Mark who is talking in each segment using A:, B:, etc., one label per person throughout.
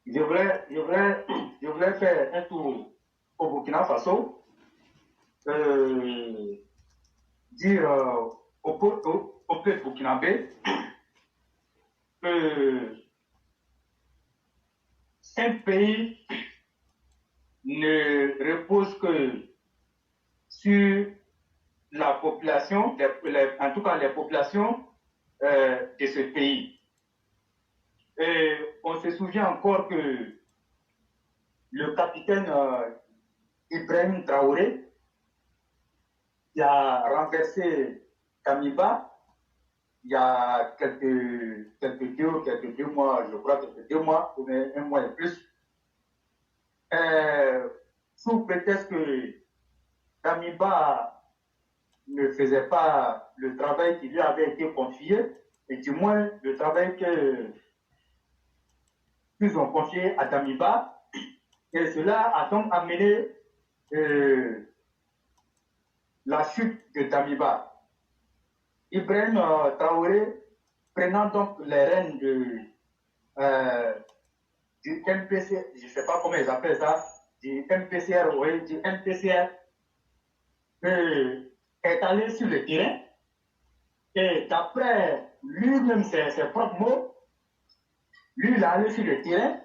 A: Je voulais faire un tour au Burkina Faso, euh, dire au peuple burkinabé que un pays ne repose que sur la population, en tout cas les populations de ce pays. Et on se souvient encore que le capitaine Ibrahim Traoré, qui a renversé Kamiba il y a quelques deux mois, je crois, quelques 2 mois, ou un mois et plus, sous prétexte que Kamiba ne faisait pas le travail qui lui avait été confié, et du moins le travail qu'ils ont confié à Damiba, et cela a donc amené la chute de Damiba. Ibrahim Traoré, prenant donc les rênes du MPC, je ne sais pas comment ils appellent ça, du MPCR, oui, du MPCR, est allé sur le terrain et d'après lui-même ses propres mots, lui il est allé sur le terrain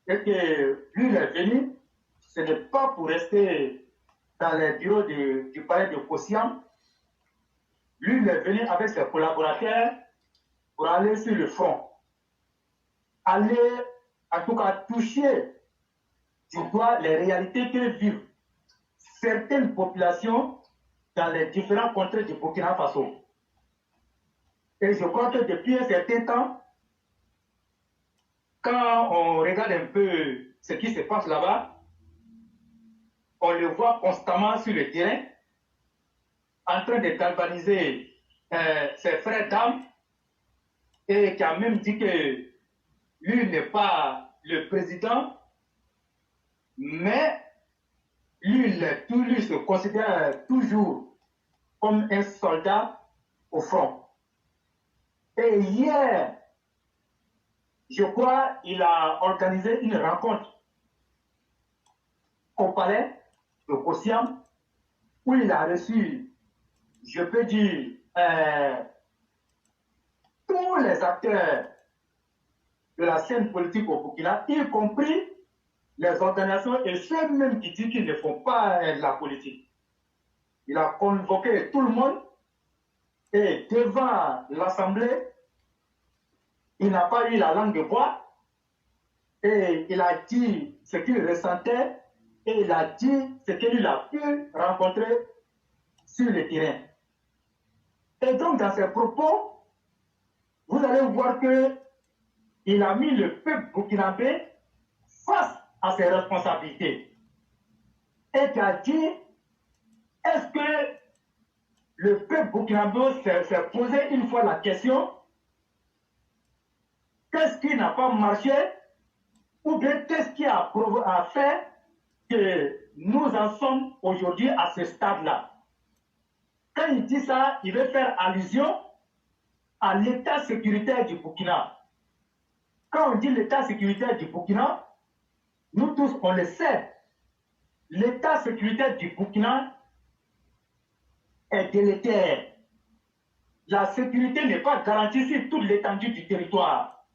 A: et que lui il est venu, ce n'est pas pour rester dans les bureaux du palais de Kossiam. Lui il est venu avec ses collaborateurs pour aller sur le front, aller en tout cas toucher du doigt les réalités que vivent certaines populations dans les différents contrées du Burkina Faso. Et je crois que depuis un certain temps, quand on regarde un peu ce qui se passe là-bas, on le voit constamment sur le terrain, en train de galvaniser ses frères d'armes, et qui a même dit que lui n'est pas le président, mais lui se considère toujours comme un soldat au front. Et hier, je crois, il a organisé une rencontre au palais de Kossiam, où il a reçu, je peux dire, tous les acteurs de la scène politique au Burkina, y compris les organisations et ceux même qui disent qu'ils ne font pas la politique. Il a convoqué tout le monde et devant l'Assemblée, il n'a pas eu la langue de bois et il a dit ce qu'il ressentait et il a dit ce qu'il a pu rencontrer sur le terrain. Et donc dans ses propos, vous allez voir qu'il a mis le peuple burkinabé face à ses responsabilités. Et qu'il a dit, est-ce que le peuple burkinabé s'est posé une fois la question, qu'est-ce qui n'a pas marché, ou bien qu'est-ce qui a fait que nous en sommes aujourd'hui à ce stade-là. Quand il dit ça, il veut faire allusion à l'état sécuritaire du Burkina. Quand on dit l'état sécuritaire du Burkina, nous tous, on le sait, l'état sécuritaire du Burkina est délétère. La sécurité n'est pas garantie sur toute l'étendue du territoire.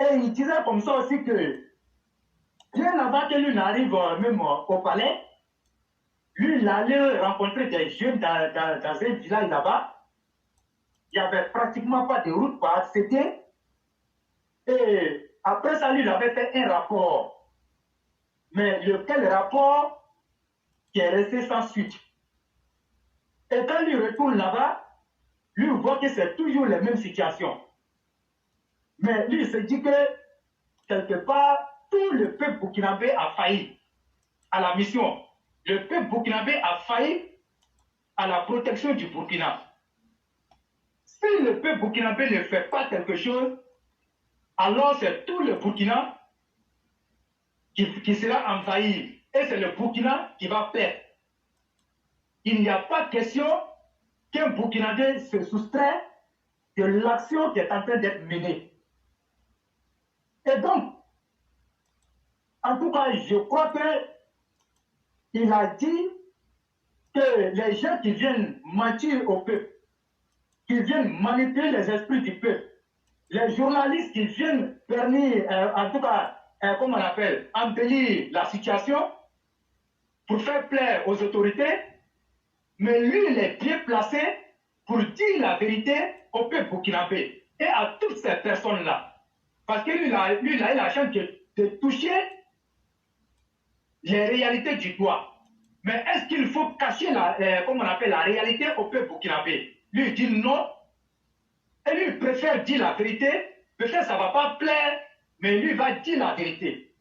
A: Et il disait comme ça aussi que, bien avant que lui n'arrive même au palais, lui, il allait rencontrer des jeunes dans un village là-bas. Il n'y avait pratiquement pas de route pour accéder. Et après ça, lui, il avait fait un rapport. Mais lequel rapport qui est resté sans suite. Et quand lui retourne là-bas, lui voit que c'est toujours les mêmes situations. Mais lui, il se dit que, quelque part, tout le peuple burkinabé a failli à la mission. Le peuple burkinabé a failli à la protection du Burkina. Si le peuple burkinabé ne fait pas quelque chose, alors c'est tout le Burkina qui sera envahi. Et c'est le Burkina qui va perdre. Il n'y a pas question qu'un Burkinabé se soustrait de l'action qui est en train d'être menée. Et donc, En tout cas, je crois qu'il a dit que les gens qui viennent mentir au peuple, qui viennent manipuler les esprits du peuple, les journalistes qui viennent permettre, en tout cas, comment on appelle, embellir la situation pour faire plaire aux autorités, mais lui, il est bien placé pour dire la vérité au peuple burkinabé et à toutes ces personnes-là. Parce que lui, il a eu la chance de toucher les réalités du doigt. Mais est-ce qu'il faut cacher comment on appelle, la réalité au peuple burkinabé? Lui, il dit non. Et lui, il préfère dire la vérité. Peut-être ça ne va pas plaire, mais lui, il va dire la vérité.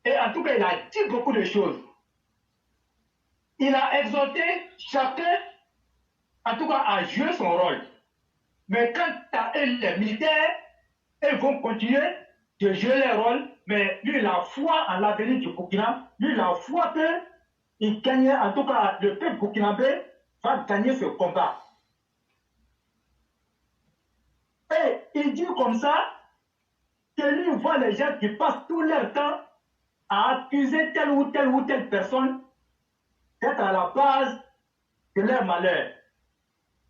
A: Et en tout cas, il a dit beaucoup de choses. Il a exhorté chacun, en tout cas, à jouer son rôle. Mais quant à eux, les militaires, ils vont continuer de jouer leur rôle, mais lui, il a foi en l'avenir du Burkina. Lui, il a foi qu'il gagne, en tout cas, le peuple burkinabé va gagner ce combat. Et il dit comme ça que lui voit les gens qui passent tout leur temps à accuser telle ou telle personne d'être à la base de leur malheur.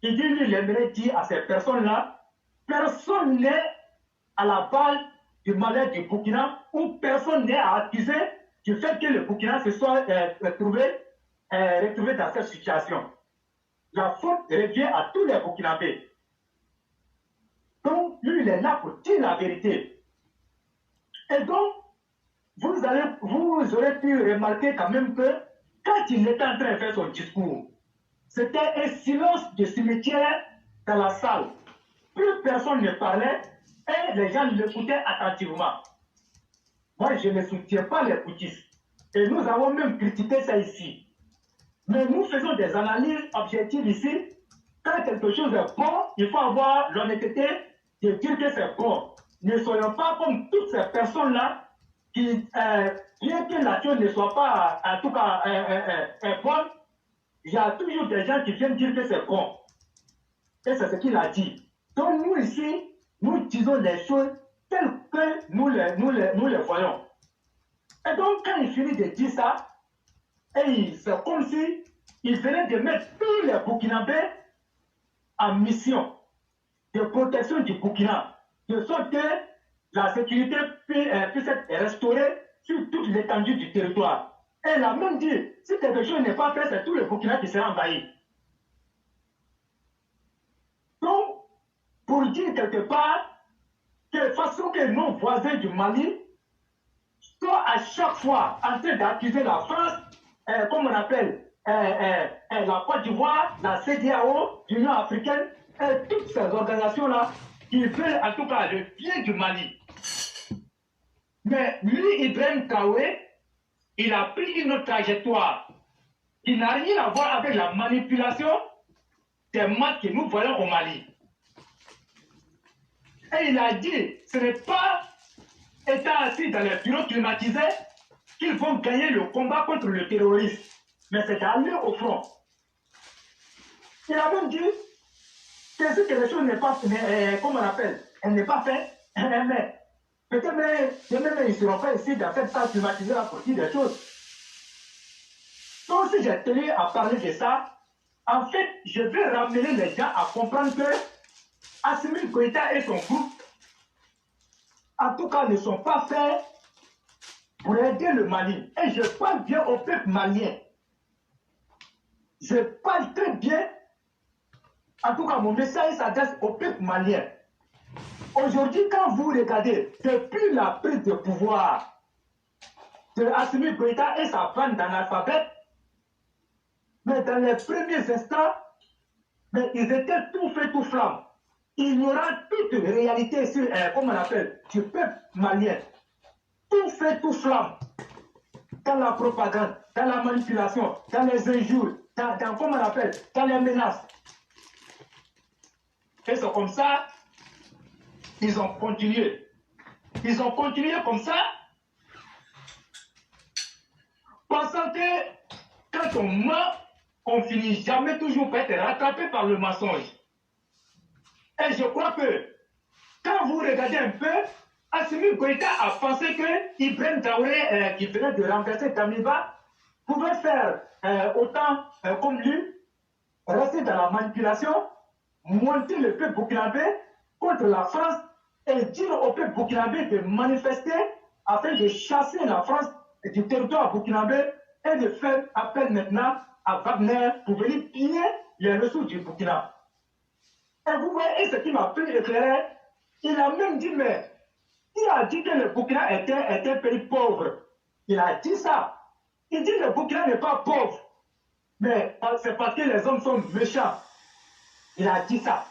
A: Il dit, lui, il aimerait dire à ces personnes-là, personne n'est à la base du malheur du Burkina, ou personne n'est à accuser du fait que le Burkina se soit retrouvé dans cette situation. La faute revient à tous les Burkinabés. Donc, lui, il est là pour dire la vérité. Et donc, vous aurez pu remarquer quand même que quand il était en train de faire son discours, c'était un silence de cimetière dans la salle. Plus personne ne parlait et les gens l'écoutaient attentivement. Moi, je ne soutiens pas les bouddhistes. Et nous avons même critiqué ça ici. Mais nous faisons des analyses objectives ici. Quand quelque chose est bon, il faut avoir l'honnêteté de dire que c'est bon. Ne soyons pas comme toutes ces personnes-là qui, bien que la chose ne soit pas, en tout cas, bonne, il y a toujours des gens qui viennent dire que c'est bon. Et c'est ce qu'il a dit. Donc nous ici, nous disons les choses telles que nous les voyons. Et donc quand il finit de dire ça, c'est comme si il venait de mettre tous les Burkinabés en mission de protection du Burkina, de sorte que la sécurité puisse être restaurée sur toute l'étendue du territoire. Et il a même dit, si quelque chose n'est pas fait, c'est tout le Burkina qui sera envahi. Donc, pour dire quelque part, de façon que nos voisins du Mali sont à chaque fois en train d'accuser la France, comme on appelle la Côte d'Ivoire, la CEDEAO, l'Union africaine, et toutes ces organisations-là qui veulent en tout cas le bien du Mali. Mais lui, Ibrahim Traoré, il a pris une autre trajectoire qui n'a rien à voir avec la manipulation des maths que nous voyons au Mali. Et il a dit, ce n'est pas étant assis dans les bureaux climatisés qu'ils vont gagner le combat contre le terrorisme, mais c'est d'aller au front. Il a même dit que si quelque chose n'est pas fait, comment on appelle, elle n'est pas faite, mais peut-être même ils ne seront pas ici dans cette salle climatisée là pour dire des choses. Donc si j'ai tenu à parler de ça, en fait, je vais ramener les gens à comprendre que Assimi Goïta et son groupe, en tout cas, ne sont pas faits pour aider le Mali. Et je parle bien au peuple malien. Je parle très bien. En tout cas, mon message s'adresse au peuple malien. Aujourd'hui, quand vous regardez, depuis la prise de pouvoir de Assimi Goïta et sa bande d'analphabètes, mais dans les premiers instants, mais ils étaient tout feu, tout flamme, ignorant toute réalité sur, comme on appelle, du peuple malien. Tout fait, tout flamme. Dans la propagande, dans la manipulation, dans les injures, dans comment on appelle, dans les menaces. Et c'est comme ça, ils ont continué. Ils ont continué comme ça, pensant que quand on meurt, on finit jamais toujours par être rattrapé par le mensonge. Et je crois que quand vous regardez un peu, Assimi Goïta a pensé que Ibrahim Traoré, qui venait de remplacer Damiba, pouvait faire autant comme lui, rester dans la manipulation, monter le peuple burkinabé contre la France et dire au peuple burkinabé de manifester afin de chasser la France du territoire burkinabé et de faire appel maintenant à Wagner pour venir piller les ressources du Burkina. Et vous voyez ce qui m'a pris éclairé, il a même dit, mais il a dit que le Burkina était un pays pauvre. Il a dit ça. Il dit que le Burkina n'est pas pauvre. Mais c'est parce que les hommes sont méchants. Il a dit ça.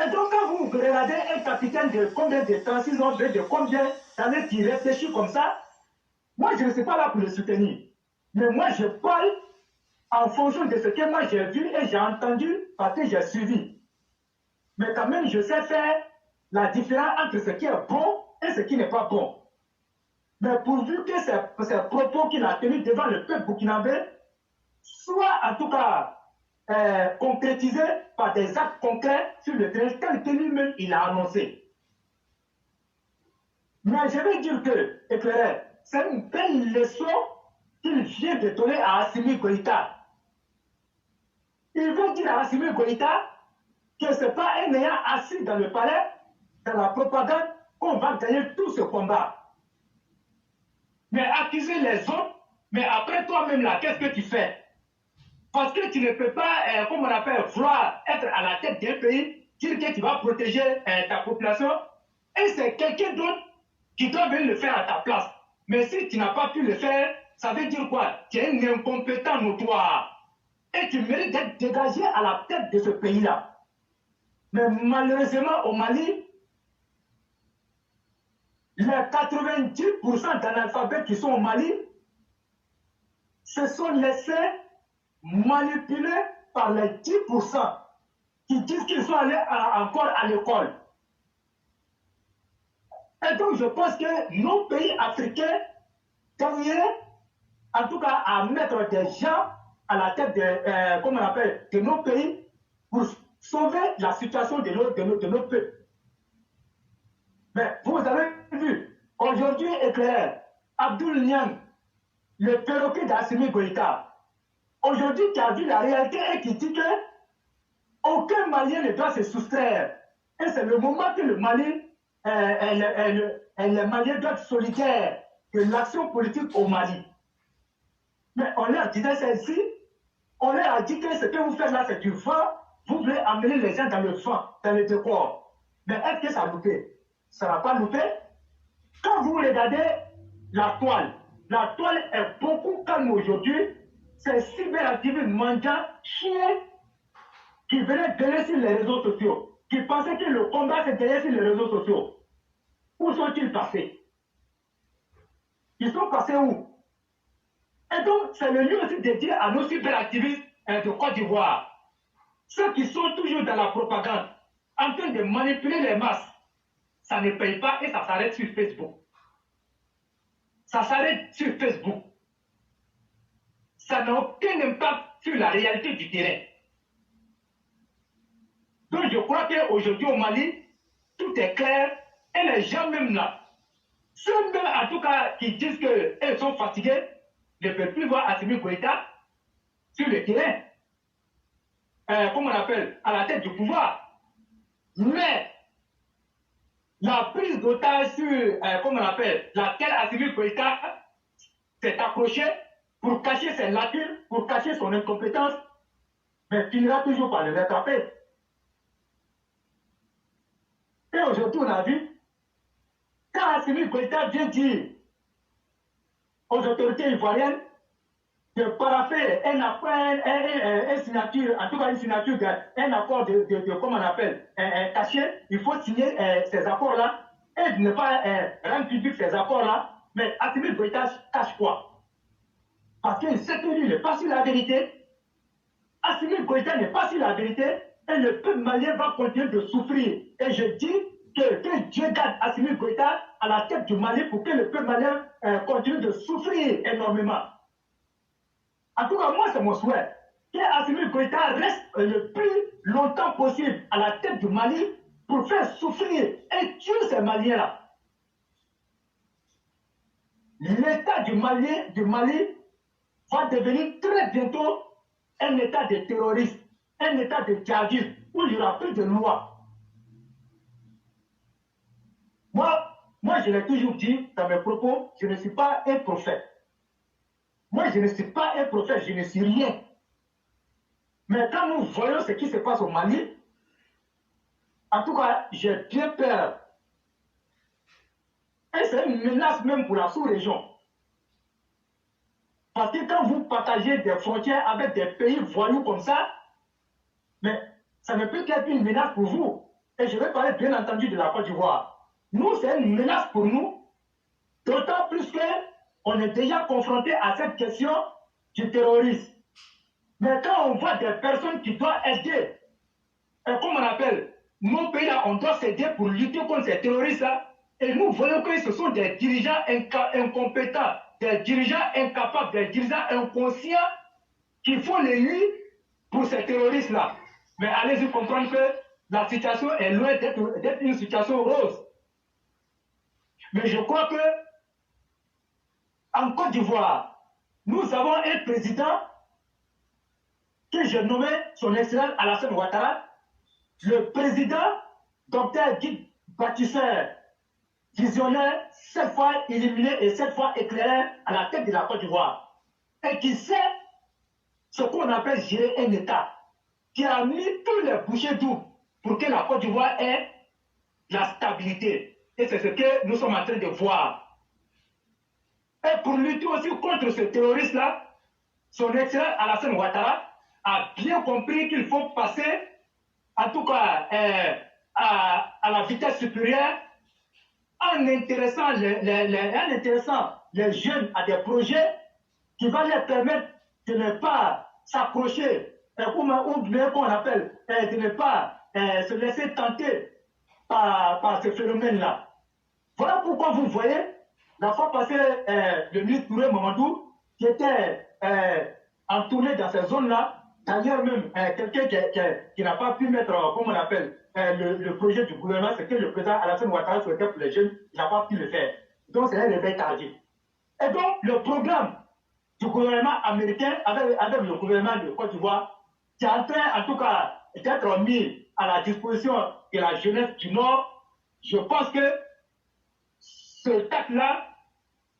A: Et donc, quand vous regardez un capitaine de combien de 36 ans, de combien d'années qui réfléchit comme ça, moi, je ne suis pas là pour le soutenir. Mais moi, je parle en fonction de ce que moi j'ai vu et j'ai entendu parce que j'ai suivi. Mais quand même, je sais faire la différence entre ce qui est bon et ce qui n'est pas bon. Mais pourvu que ces propos qu'il a tenus devant le peuple burkinabé soient en tout cas concrétisés par des actes concrets sur le terrain tel que lui-même il a annoncé. Mais je vais dire que, éclairé, c'est une belle leçon qu'il vient de donner à Assimi Goïta. Il veut dire à Assimi Goïta que ce n'est pas un ayant assis dans le palais, dans la propagande, qu'on va gagner tout ce combat. Mais accuser les autres, mais après toi-même là, qu'est-ce que tu fais? Parce que tu ne peux pas, comme on appelle, vouloir être à la tête d'un pays, dire que tu vas protéger ta population, et c'est quelqu'un d'autre qui doit venir le faire à ta place. Mais si tu n'as pas pu le faire, ça veut dire quoi? Tu es un incompétent notoire. Et tu mérites d'être dégagé à la tête de ce pays-là. Mais malheureusement, au Mali, les 90% d'analphabètes qui sont au Mali se sont laissés manipuler par les 10% qui disent qu'ils sont allés encore à l'école. Et donc, je pense que nos pays africains gagneraient, en tout cas, à mettre des gens à la tête de, comment on appelle, de nos pays pour sauver la situation de nos peuples. Mais vous avez vu, aujourd'hui, éclairé, Abdoul Niang, le perroquet d'Assimi Goïta, aujourd'hui, qui a vu la réalité et qui dit que aucun Malien ne doit se soustraire. Et c'est le moment que le Mali, les Maliens doivent être solidaires de l'action politique au Mali. Mais on leur disait celle-ci, on leur a dit que ce que vous faites là, c'est du vent, vous voulez amener les gens dans le vent, dans le décor. Mais est-ce que ça a loupé? Ça n'a pas loupé. Quand vous regardez la toile est beaucoup calme aujourd'hui. C'est cyberactivistes mendiants, chiens, qui venaient derrière sur les réseaux sociaux, qui pensaient que le combat c'est derrière sur les réseaux sociaux. Où sont-ils passés? Ils sont passés où? Et donc, c'est le lieu aussi de dire à nos cyberactivistes de Côte d'Ivoire, ceux qui sont toujours dans la propagande, en train de manipuler les masses, ça ne paye pas et ça s'arrête sur Facebook. Ça s'arrête sur Facebook. Ça n'a aucun impact sur la réalité du terrain. Donc je crois qu'aujourd'hui au Mali, tout est clair et les gens même là, ceux même en tout cas qui disent qu'ils sont fatigués, ne peuvent plus voir Assimi Goïta sur le terrain, comme on appelle, à la tête du pouvoir. Mais la prise d'otage sur, comme on appelle, laquelle Assimi Goïta s'est accroché pour cacher ses lacunes, pour cacher son incompétence, mais finira toujours par le rattraper. Et aujourd'hui, on a vu, quand Assimi Goïta vient dire aux autorités ivoiriennes de paraffer une signature, en tout cas une signature d'un accord de comment on appelle, caché, il faut signer ces accords-là et de ne pas rendre public ces accords-là. Mais Assimi Goïta cache quoi? Parce qu'il sait que lui n'est pas sur la vérité. Assimi Goïta n'est pas sur la vérité et le peuple malien va continuer de souffrir. Et je dis que Dieu garde Assimi Goïta à la tête du Mali pour que le peuple malien continue de souffrir énormément. En tout cas, moi, c'est mon souhait. Que Assimi Goïta reste le plus longtemps possible à la tête du Mali pour faire souffrir et tuer ces Maliens-là. l'État du Mali va devenir très bientôt un État de terroristes, un État de djihadistes, où il n'y aura plus de loi. Moi, je l'ai toujours dit dans mes propos, je ne suis pas un prophète. Moi, je ne suis pas un prophète, je ne suis rien. Mais quand nous voyons ce qui se passe au Mali, en tout cas, j'ai bien peur. Et c'est une menace même pour la sous-région. Parce que quand vous partagez des frontières avec des pays voyous comme ça, mais ça ne peut qu'être une menace pour vous. Et je vais parler bien entendu de la Côte d'Ivoire. Nous, c'est une menace pour nous, d'autant plus qu'on est déjà confronté à cette question du terrorisme. Mais quand on voit des personnes qui doivent aider, et comme on appelle, nos pays là, on doit s'aider pour lutter contre ces terroristes-là, et nous voyons que ce sont des dirigeants incompétents, des dirigeants incapables, des dirigeants inconscients qui font les lits pour ces terroristes-là. Mais allez-y comprendre que la situation est loin d'être une situation rose. Mais je crois que en Côte d'Ivoire, nous avons un président que j'ai nommé son Excellence Alassane Ouattara, le président Dr Guy Bâtisseur, visionnaire, 7 fois illuminé et 7 fois éclairé à la tête de la Côte d'Ivoire, et qui sait ce qu'on appelle gérer un État, qui a mis tous les bouchées doubles pour que la Côte d'Ivoire ait la stabilité. Et c'est ce que nous sommes en train de voir. Et pour lutter aussi contre ce terroriste-là, son excellence Alassane Ouattara a bien compris qu'il faut passer, en tout cas, à la vitesse supérieure, en intéressant les jeunes à des projets qui vont leur permettre de ne pas s'accrocher, ou bien qu'on appelle, de ne pas se laisser tenter par ce phénomène-là. Voilà pourquoi vous voyez, la fois passée, le ministre Touré Mamadou, qui était en tournée dans ces zones-là, d'ailleurs même, quelqu'un qui n'a pas pu mettre, comme on appelle, le projet du gouvernement, c'est que le président Alassane Ouattara souhaitait pour les jeunes, il n'a pas pu le faire. Donc c'est un réveil tardif. Et donc, le programme du gouvernement américain avec le gouvernement de Côte d'Ivoire, qui est en train, en tout cas, d'être mis à la disposition de la jeunesse du Nord, je pense que ce texte-là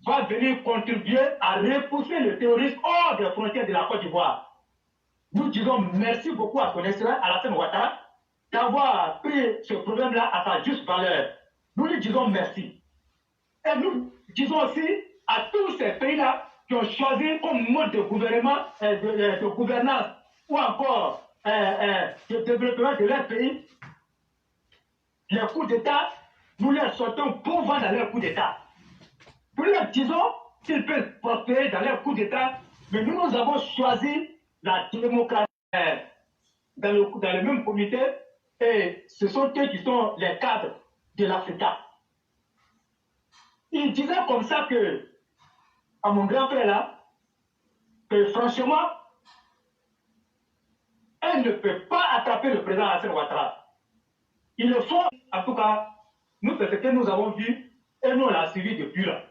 A: va venir contribuer à repousser le terrorisme hors des frontières de la Côte d'Ivoire. Nous disons merci beaucoup à son excellence Alassane Ouattara d'avoir pris ce problème-là à sa juste valeur. Nous lui disons merci. Et nous disons aussi à tous ces pays-là qui ont choisi comme mode de gouvernement, de gouvernance ou encore de développement de leur pays, les coups d'État, nous leur sortons pour vendre dans leurs coups d'État. Nous leur disons qu'ils peuvent prospérer dans leurs coups d'État, mais nous avons choisi la démocratie dans le même comité, et ce sont eux qui sont les cadres de l'Africa. Il disait comme ça que, à mon grand frère là, que franchement, elle ne peut pas attraper le président Alassane Ouattara. Ils le font, en tout cas, nous, c'est ce que nous avons vu, et nous, on l'a suivi depuis là.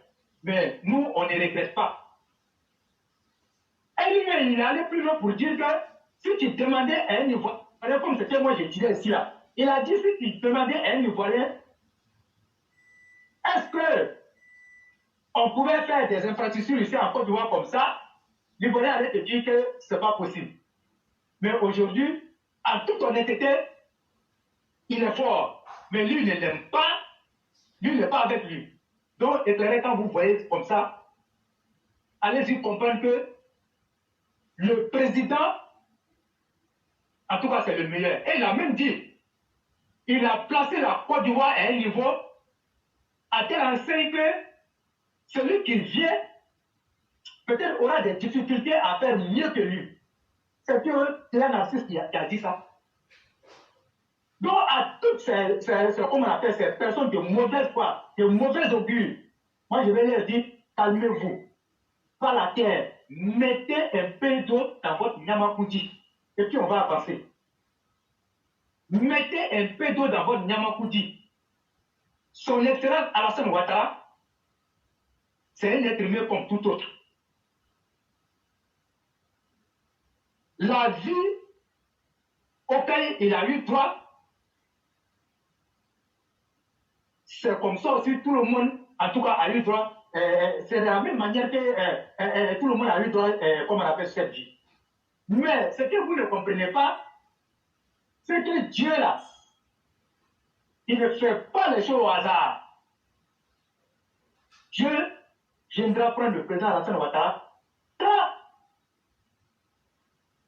A: Mais nous, on ne regrette pas. Et lui-même, il est allé plus loin pour dire que si tu demandais à un Ivoirien, comme c'était moi, je disais ici là, il a dit si tu demandais à un Ivoirien, est-ce que on pouvait faire des infrastructures ici en Côte d'Ivoire comme ça, l'Ivoirien allait te dire que ce n'est pas possible. Mais aujourd'hui, en toute honnêteté, il est fort. Mais lui, il ne l'aime pas. Lui, il n'est pas avec lui. Donc, éclairez, quand vous voyez comme ça, allez-y comprendre que le président, en tout cas, c'est le meilleur. Et il a même dit, il a placé la Côte d'Ivoire à un niveau à tel enseigne que celui qui vient, peut-être aura des difficultés à faire mieux que lui. C'est un narcisse qui a dit ça. Donc, à toutes comment on appelle ces personnes de mauvaise foi, de mauvais augure, moi je vais leur dire, calmez-vous. Pas la terre, mettez un peu d'eau dans votre Nyamakoudi, et puis on va avancer. Mettez un peu d'eau dans votre Nyamakoudi. Son excellence Alassane Ouattara, c'est un être humain comme tout autre. La vie auquel il a eu droit, c'est comme ça aussi tout le monde, en tout cas, a eu droit. C'est de la même manière que tout le monde a eu droit, comme on appelle cette vie. Mais ce que vous ne comprenez pas, c'est que Dieu là, il ne fait pas les choses au hasard. Dieu viendra prendre le président Alassane Ouattara quand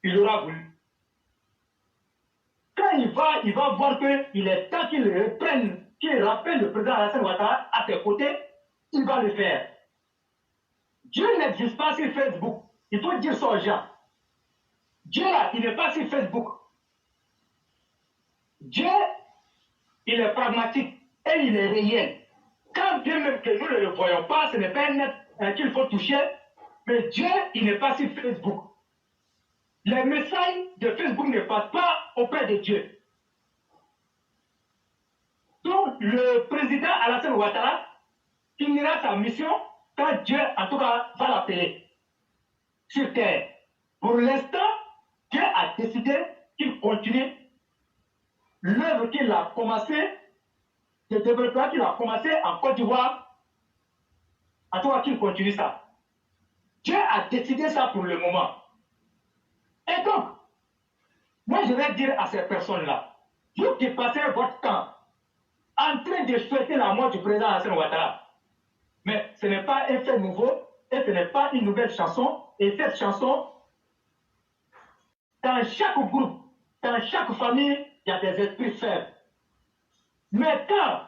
A: il aura voulu. Quand il va voir qu'il est temps qu'il reprenne, qu'il rappelle le président Alassane Ouattara à ses côtés, il va le faire. Dieu n'existe pas sur Facebook. Il faut dire ça aux gens. Dieu là, il n'est pas sur Facebook. Dieu, il est pragmatique et il est réel. Quand bien même que nous ne le voyons pas, ce n'est pas un être qu'il faut toucher, mais Dieu, il n'est pas sur Facebook. Les messages de Facebook ne passent pas auprès de Dieu. Donc, le président Alassane Ouattara finira sa mission quand Dieu, en tout cas, va l'appeler sur terre. Pour l'instant, Dieu a décidé qu'il continue l'œuvre qu'il a commencé, le développement qu'il a commencé en Côte d'Ivoire, en tout cas qu'il continue ça. Dieu a décidé ça pour le moment. Et donc, moi je vais dire à ces personnes-là, vous qui passez votre temps en train de souhaiter la mort du président Alassane Ouattara, mais ce n'est pas un fait nouveau et ce n'est pas une nouvelle chanson. Et cette chanson, dans chaque groupe, dans chaque famille, il y a des esprits faibles. Mais quand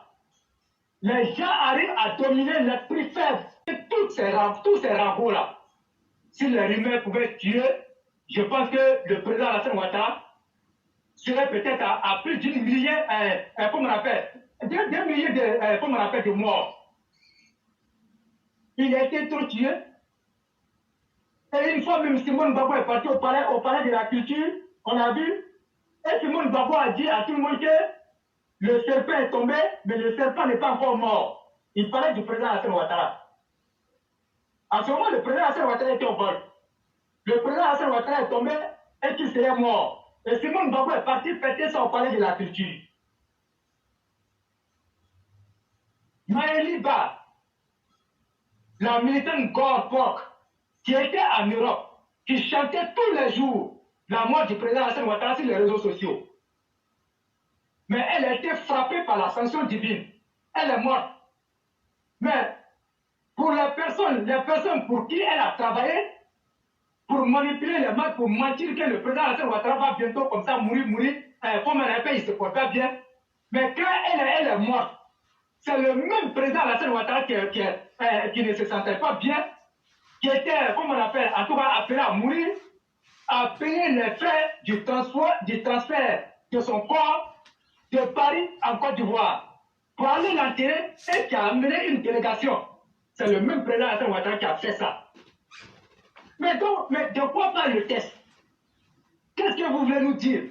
A: les gens arrivent à dominer l'esprit faible, tous ces ragots-là, si les rumeurs pouvaient tuer, je pense que le président Alassane Ouattara serait peut-être à plus d'une millier, comme on appelle, 2 milliers de, comme on appelle, de morts. Il a été trop tué. Et une fois même Simone Gbagbo est parti au palais de la culture, on a vu, et Simone Gbagbo a dit à tout le monde que le serpent est tombé, mais le serpent n'est pas encore mort. Il parlait du président Alassane Ouattara. En ce moment, le président Alassane Ouattara était au vol. Le président Alassane Ouattara est tombé et qu'il serait mort. Et Simone Gbagbo est parti fêter ça au palais de la culture. Maëli Ba, la militante Gore, qui était en Europe, qui chantait tous les jours la mort du président Alassane Ouattara sur les réseaux sociaux. Mais elle a été frappée par la sanction divine. Elle est morte. Mais pour les personnes pour qui elle a travaillé, pour manipuler les masses, pour mentir que le président Alassane Ouattara va bientôt comme ça mourir, comme un rappel, il se porte pas bien. Mais quand elle est morte, c'est le même président Alassane Ouattara qui ne se sentait pas bien, qui était, comme on appelle, en tout cas appelé à mourir, à payer les frais du transfert de son corps de Paris en Côte d'Ivoire pour aller l'enterrer et qui a amené une délégation. C'est le même président Alassane Ouattara qui a fait ça. Mais de quoi parle le test? Qu'est-ce que vous voulez nous dire?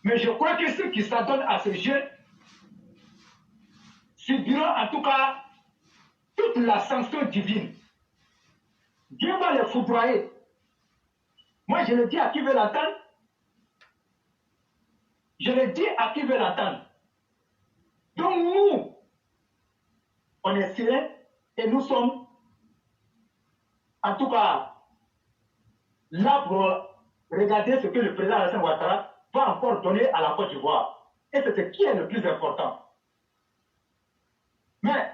A: Mais je crois que ceux qui s'adonnent à ce jeu subiront en tout cas toute la sanction divine. Dieu va les foudroyer. Moi, je le dis à qui veut l'entendre. Je le dis à qui veut l'entendre. Donc nous, on est sérieux et nous sommes, en tout cas, là pour regarder ce que le président Alassane Ouattara va encore donner à la Côte d'Ivoire. Et c'est ce qui est le plus important. Mais,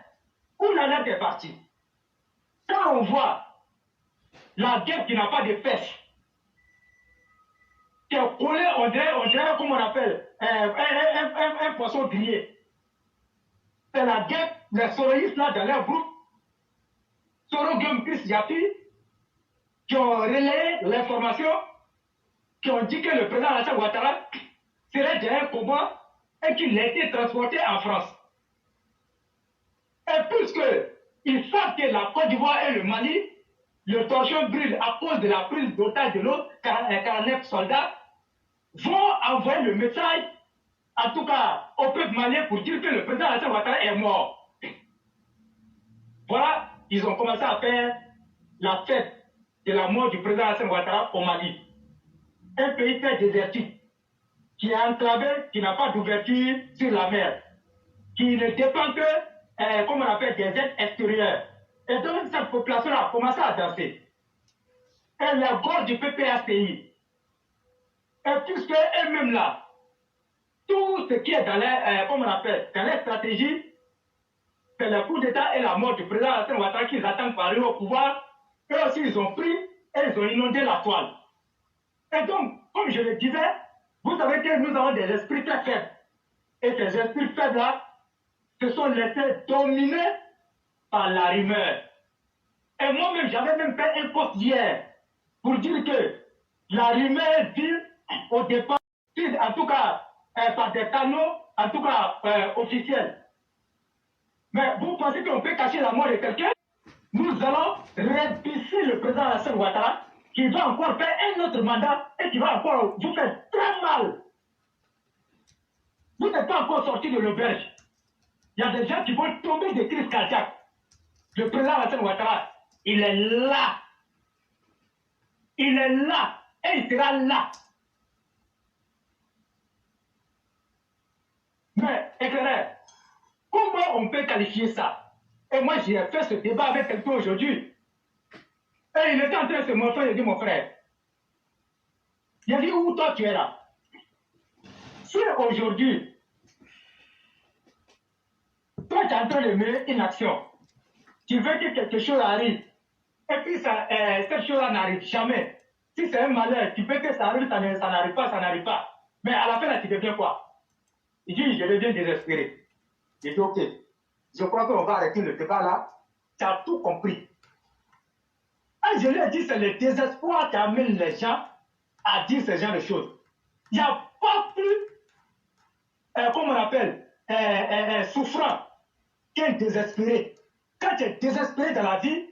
A: où la lettre est partie? Quand on voit la guerre qui n'a pas de pêche, qui est collée, on dirait comme on appelle, un poisson grillé. C'est la guerre, les soroïstes là dans leur groupe, Soro Guillaume Chris Yapi, qui ont relayé l'information, qui ont dit que le président Alassane Ouattara serait déjà un combat et qu'il a été transporté en France. Et puisqu'ils savent que la Côte d'Ivoire et le Mali, le torchon brûle à cause de la prise d'otage de l'autre, 49 soldats vont envoyer le message, en tout cas au peuple malien, pour dire que le président Alassane Ouattara est mort. Voilà ils ont commencé à faire la fête de la mort du président Hassan Ouattara au Mali. Un pays très désertique, qui est enclavé, qui n'a pas d'ouverture sur la mer, qui ne dépend que, comme on appelle, des aides extérieures. Et donc, cette population a commencé à danser. Et la gorge du PPACI, et puisque eux-mêmes là, tout ce qui est dans les, comme on appelle, dans les stratégies, c'est le coup d'État et la mort du président Hassan Ouattara qu'ils attendent par eux au pouvoir. Eux aussi, ils ont pris et ils ont inondé la toile. Et donc, comme je le disais, vous savez que nous avons des esprits très faibles. Et ces esprits faibles-là se sont laissés dominer par la rumeur. Et moi-même, j'avais même fait un post hier pour dire que la rumeur dit au départ, en tout cas par des canaux, en tout cas officiels. Mais vous pensez qu'on peut cacher la mort de quelqu'un? Nous allons répisser le président Hassan Ouattara qui va encore faire un autre mandat et qui va encore vous faire très mal. Vous n'êtes pas encore sorti de l'auberge. Il y a des gens qui vont tomber de crises cardiaques. Le président Hassan Ouattara, il est là. Il est là et il sera là. Mais, éclaireur, comment on peut qualifier ça? Et moi, j'ai fait ce débat avec quelqu'un aujourd'hui. Et il était en train de se montrer, il a dit, mon frère, il a dit, où toi tu es là? Si aujourd'hui, toi tu es en train de mener une action, tu veux que quelque chose arrive, et puis ça, cette chose-là n'arrive jamais. Si c'est un malheur, tu peux que ça arrive, ça n'arrive pas, ça n'arrive pas. Mais à la fin, là, tu deviens quoi? Il dit, je deviens désespéré. Il dit, ok, je crois qu'on va arrêter le débat là. Tu as tout compris. Et je lui ai dit, c'est le désespoir qui amène les gens à dire ce genre de choses. Il n'y a pas plus, comment on appelle, souffrant qu'un désespéré. Quand tu es désespéré dans la vie,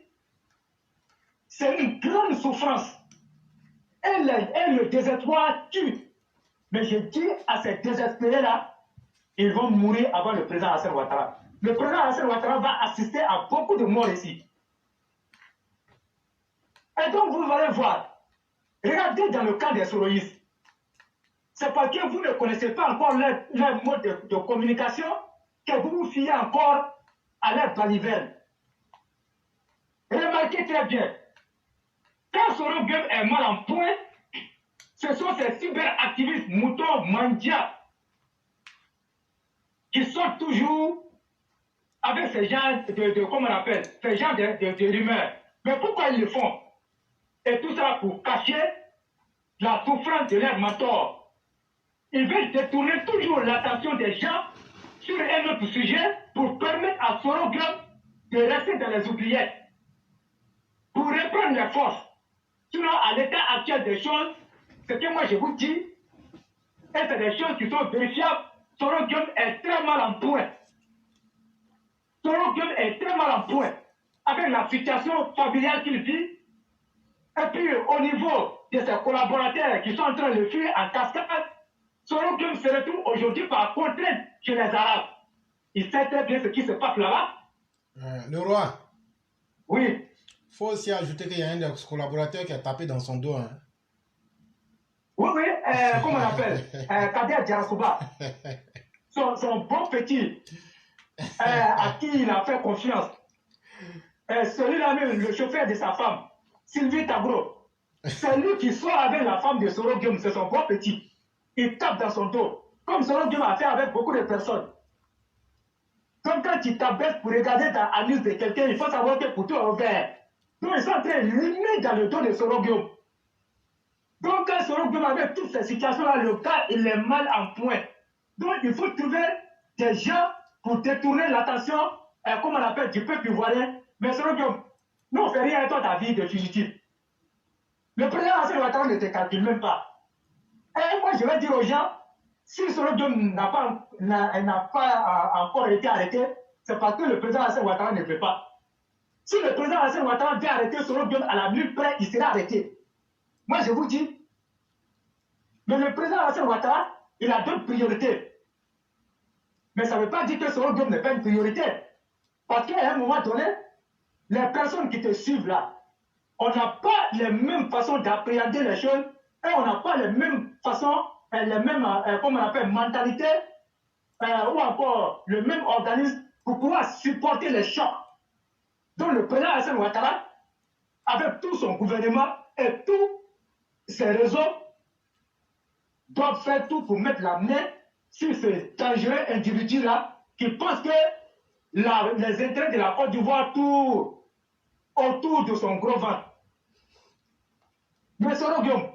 A: c'est une grande souffrance. Et le désespoir tue. Mais je dis à ces désespérés-là, ils vont mourir avant le président Hassan Ouattara. Le président Hassan Ouattara va assister à beaucoup de morts ici. Et donc vous allez voir, regardez dans le cas des soroïstes. C'est parce que vous ne connaissez pas encore leur mode de communication que vous vous fiez encore à leur baliverne. Remarquez très bien, quand Soro Gueye est mal en point, ce sont ces cyberactivistes moutons mandia qui sortent toujours avec ces gens comment on appelle, ces gens de rumeurs. Mais pourquoi ils le font? Et tout ça pour cacher la souffrance de leur mentor. Ils veulent détourner toujours l'attention des gens sur un autre sujet pour permettre à Soro Gueye de rester dans les oubliettes, pour reprendre les forces. Sinon, à l'état actuel des choses, ce que moi je vous dis, et c'est des choses qui sont vérifiables, Soro Gueye est très mal en point. Soro Gueye est très mal en point avec la situation familiale qu'il vit. Et puis, au niveau de ses collaborateurs qui sont en train de le fuir en cascade, Soro Gueye se retrouve aujourd'hui par contrainte chez les Arabes. Il sait très bien ce qui se passe là-bas.
B: Le roi.
A: Oui.
B: Il faut aussi ajouter qu'il y a un des collaborateurs qui a tapé dans son dos. Hein.
A: Oui, comment on appelle Kader Djarasouba. Son bon petit, à qui il a fait confiance. Celui-là même, le chauffeur de sa femme, Sylvie Tabro. C'est lui qui sort avec la femme de Soro Gueye, c'est son bon petit. Il tape dans son dos. Comme Soro Gueye a fait avec beaucoup de personnes. Donc quand tu t'abaisses pour regarder ta anus de quelqu'un, il faut savoir que pour toi, on vert. Donc ils sont en train de limer dans le dos de Soro Gueye. Donc quand Soro Gueye avec toutes ces situations-là, le cas, il est mal en point. Donc il faut trouver des gens pour détourner l'attention, comme on appelle, du peuple ivoirien. Mais Soro Gueye, nous on ne fait rien à toi ta vie de fugitif. Le président Hassan Ouattara ne te calcule même pas. Et moi je vais dire aux gens, si Soro Gueye n'a pas encore été arrêté, c'est parce que le président Hassan Ouattara ne veut pas. Si le président Hassan Ouattara veut arrêter Soro Gueye à la minute près, il sera arrêté. Moi je vous dis, mais le président Hassan Ouattara, il a d'autres priorités. Mais ça ne veut pas dire que Soro Gueye n'est pas une priorité. Parce qu'à un moment donné, les personnes qui te suivent là, on n'a pas les mêmes façons d'appréhender les choses et on n'a pas les mêmes façons, les mêmes, comment on appelle, mentalités ou encore le même organisme pour pouvoir supporter les chocs. Donc le président Hassan Ouattara, avec tout son gouvernement et tous ses réseaux, doivent faire tout pour mettre la main sur ce dangereux individu-là qui pense que les intérêts de la Côte d'Ivoire tournent autour de son gros ventre. Mais Soro Guillaume,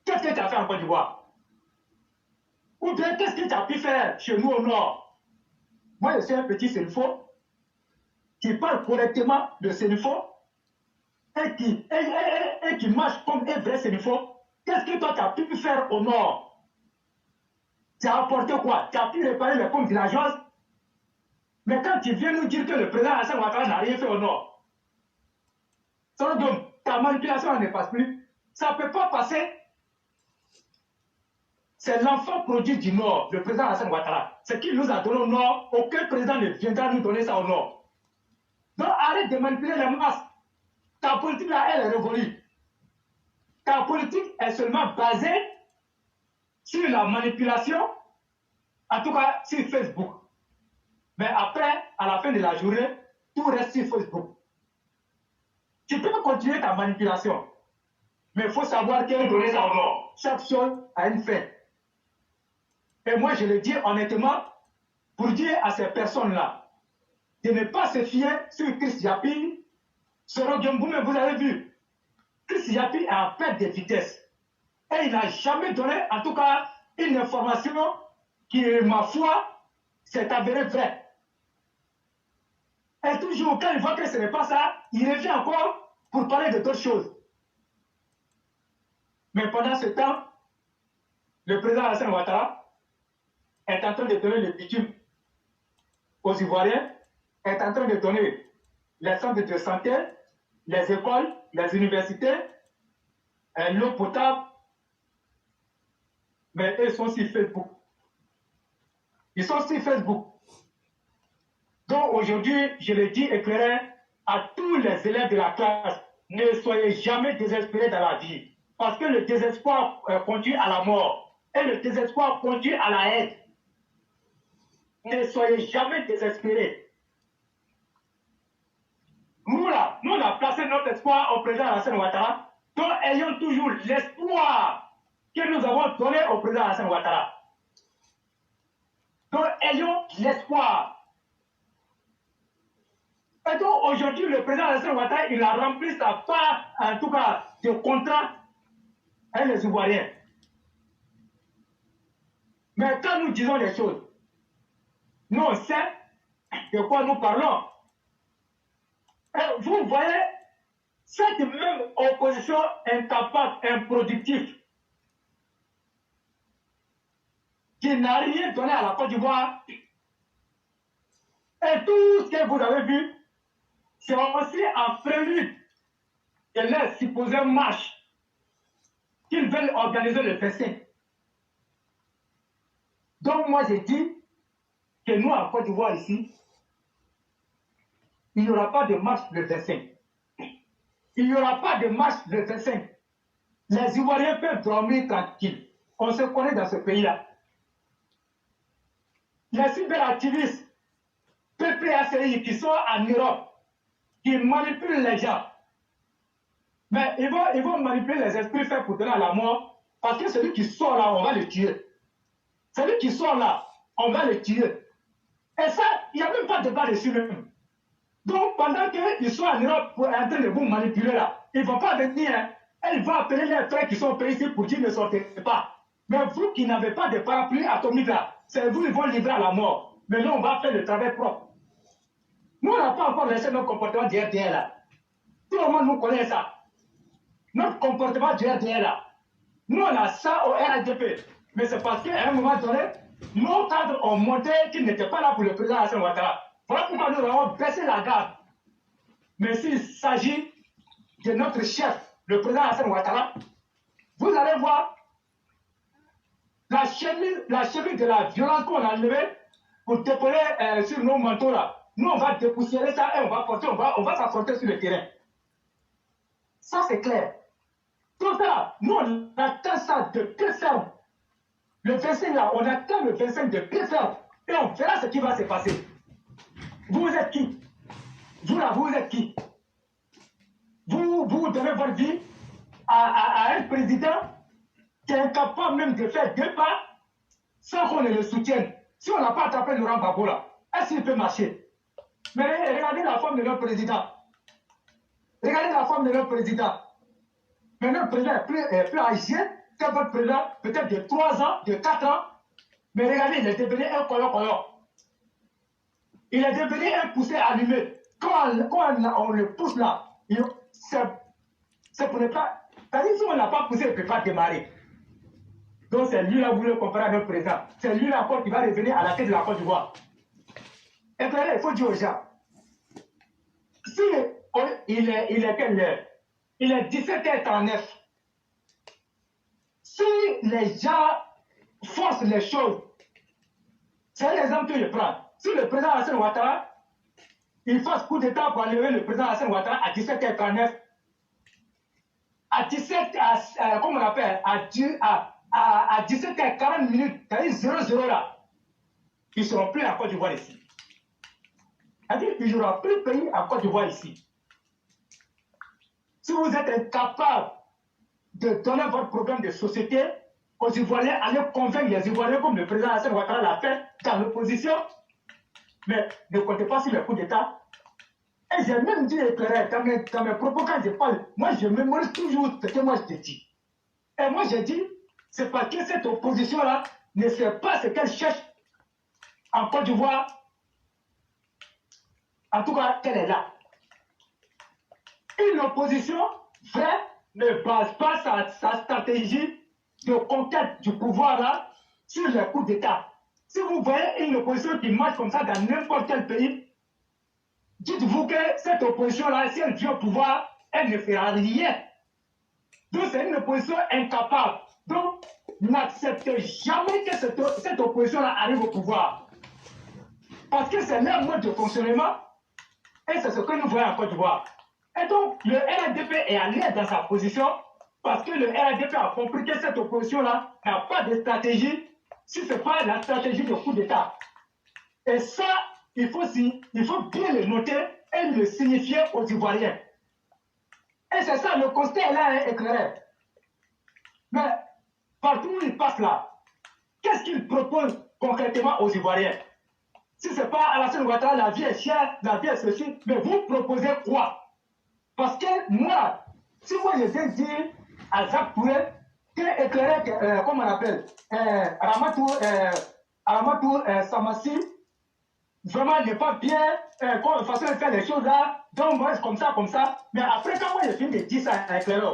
A: qu'est-ce que tu as fait en Côte d'Ivoire? Ou bien qu'est-ce que tu as pu faire chez nous au Nord? Moi, je suis un petit Sénifo qui parle correctement de Sénifo et qui marche comme un vrai Sénifo. Qu'est-ce que toi, tu as pu faire au Nord? Tu as apporté quoi? Tu as pu réparer les ponts villageois? Mais quand tu viens nous dire que le président Hassan Ouattara n'a rien fait au Nord, donc ta manipulation ne passe plus. Ça ne peut pas passer. C'est l'enfant produit du Nord, le président Hassan Ouattara. Ce qu'il nous a donné au Nord, aucun président ne viendra nous donner ça au Nord. Donc arrête de manipuler les masses. Ta politique là, elle est révolue. Ta politique est seulement basée sur la manipulation, en tout cas sur Facebook. Mais après, à la fin de la journée, tout reste sur Facebook. Tu peux continuer ta manipulation, mais il faut savoir qu'elle donne ça au Nord. Chaque chose a une fin. Et moi, je le dis honnêtement, pour dire à ces personnes-là, de ne pas se fier sur Chris Yapi. Soro Guillaume, vous avez vu, Chris Yapi est en perte de vitesse. Et il n'a jamais donné, en tout cas, une information qui, ma foi, s'est avérée vraie. Et toujours, quand il voit que ce n'est pas ça, il revient encore pour parler de d'autres choses. Mais pendant ce temps, le président Hassan Ouattara est en train de donner le bitume aux Ivoiriens, est en train de donner les centres de santé, les écoles, les universités, l'eau potable. Mais eux sont sur Facebook. Ils sont sur Facebook. Donc aujourd'hui, je le dis éclairé à tous les élèves de la classe, ne soyez jamais désespérés dans la vie. Parce que le désespoir conduit à la mort. Et le désespoir conduit à la haine. Ne soyez jamais désespérés. Nous là, nous on a placé notre espoir au président Hassan Ouattara. Donc ayons toujours l'espoir que nous avons donné au président Hassan Ouattara. Donc ayons l'espoir. Et donc aujourd'hui, le président Hassan Ouattara, il a rempli sa part, en tout cas, de contrat avec les Ivoiriens. Mais quand nous disons les choses, nous on sait de quoi nous parlons. Et vous voyez, cette même opposition incapable, improductive, qui n'a rien donné à la Côte d'Ivoire, et tout ce que vous avez vu, c'est aussi en prélude de leur supposée marche qu'ils veulent organiser le festin. Donc moi je dis que nous en Côte d'Ivoire ici, il n'y aura pas de marche le 25. Il n'y aura pas de marche le 25. Les Ivoiriens peuvent dormir tranquilles. On se connaît dans ce pays-là. Les cyberactivistes, PPACI qui sont en Europe, qui manipulent les gens. Mais ils vont manipuler les esprits faits pour donner à la mort, parce que celui qui sort là, on va le tuer. Celui qui sort là, on va le tuer. Et ça, il n'y a même pas de débat dessus même. Donc, pendant qu'ils sont en Europe pour en train de vous manipuler là, ils ne vont pas venir, hein. Ils vont appeler les frères qui sont au pays ici pour dire ne sortez pas. Mais vous qui n'avez pas de parapluie atomique là, c'est vous qui vont livrer à la mort. Mais nous, on va faire le travail propre. Nous, on n'a pas encore laissé notre comportement du RDR là. Tout le monde nous connaît ça. Notre comportement du RDR là. Nous, on a ça au RDP. Mais c'est parce qu'à un moment donné, nos cadres ont montré qu'ils n'étaient pas là pour le président Hassan Ouattara. Voilà pourquoi nous avons baissé la garde. Mais s'il s'agit de notre chef, le président Hassan Ouattara, vous allez voir la cheville de la violence qu'on a levée pour dépoler sur nos manteaux là. nous on va dépoussiérer ça et on va s'affronter sur le terrain. Ça c'est clair. Tout ça, nous on attend ça de pied ferme. Le 25 là, on attend le 25 de pied ferme. Et on verra ce qui va se passer. Vous êtes qui? Vous là, vous êtes qui? Vous donnez votre vie à un président qui est incapable même de faire 2 pas sans qu'on ne le soutienne. Si on n'a pas attrapé Laurent Gbagbo là, est-ce qu'il peut marcher? Mais regardez la forme de notre président. Regardez la forme de notre président. Mais notre président est plus âgé que votre président, peut-être de 3 ans, de 4 ans. Mais regardez, il est devenu un koyo. Il est devenu un poussé allumé. Quand on le pousse là, c'est pour ne pas... C'est-à-dire si on ne l'a pas poussé, il ne peut pas démarrer. Donc c'est lui là, vous le comparez à notre président. C'est lui là encore qui va revenir à la tête de la Côte d'Ivoire. Et puis il faut dire aux gens, si il est quelle heure? Il est 17h39. Si les gens forcent les choses, c'est l'exemple que je prends. Si le président Alassane Ouattara, il fasse coup d'État pour enlever le président Alassane Ouattara à 17h39, comment on appelle, à 17h40 minutes, c'est-à-dire 0-0 là, ils ne seront plus en Côte d'Ivoire ici. C'est-à-dire qu'il n'y aura plus de pays en Côte d'Ivoire ici. Si vous êtes incapable de donner votre programme de société aux Ivoiriens, allez convaincre les Ivoiriens comme le président Alassane Ouattara l'a fait dans l'opposition, mais ne comptez pas sur le coup d'État. Et j'ai même dit éclairé dans mes propos quand je parle, moi je mémorise toujours ce que moi je te dis. Et moi j'ai dit, c'est parce que cette opposition-là ne sait pas ce qu'elle cherche en Côte d'Ivoire, en tout cas qu'elle est là. Une opposition vraie ne base pas sa stratégie de conquête du pouvoir là sur les coups d'État. Si vous voyez une opposition qui marche comme ça dans n'importe quel pays, dites-vous que cette opposition-là, si elle vient au pouvoir, elle ne fera rien. Donc c'est une opposition incapable. Donc n'acceptez jamais que cette opposition-là arrive au pouvoir. Parce que c'est leur mode de fonctionnement et c'est ce que nous voyons en Côte d'Ivoire. Et donc, le RNDP est allé dans sa position parce que le RNDP a compris que cette opposition-là n'a pas de stratégie si ce n'est pas la stratégie de coup d'État. Et ça, il faut bien le noter et le signifier aux Ivoiriens. Et c'est ça, le constat est là, éclairé. Mais partout où il passe là, qu'est-ce qu'il propose concrètement aux Ivoiriens? Si ce n'est pas Alassane Ouattara, la vie est chère, la vie est ceci, mais vous proposez quoi? Parce que moi, si moi je viens dire à Jacques Touré que éclairé, comment on appelle, Ramatou Samassi, vraiment n'est pas bien, comme façon de faire les choses là, donc moi comme ça, mais après quand moi je finis de dire ça à éclairé,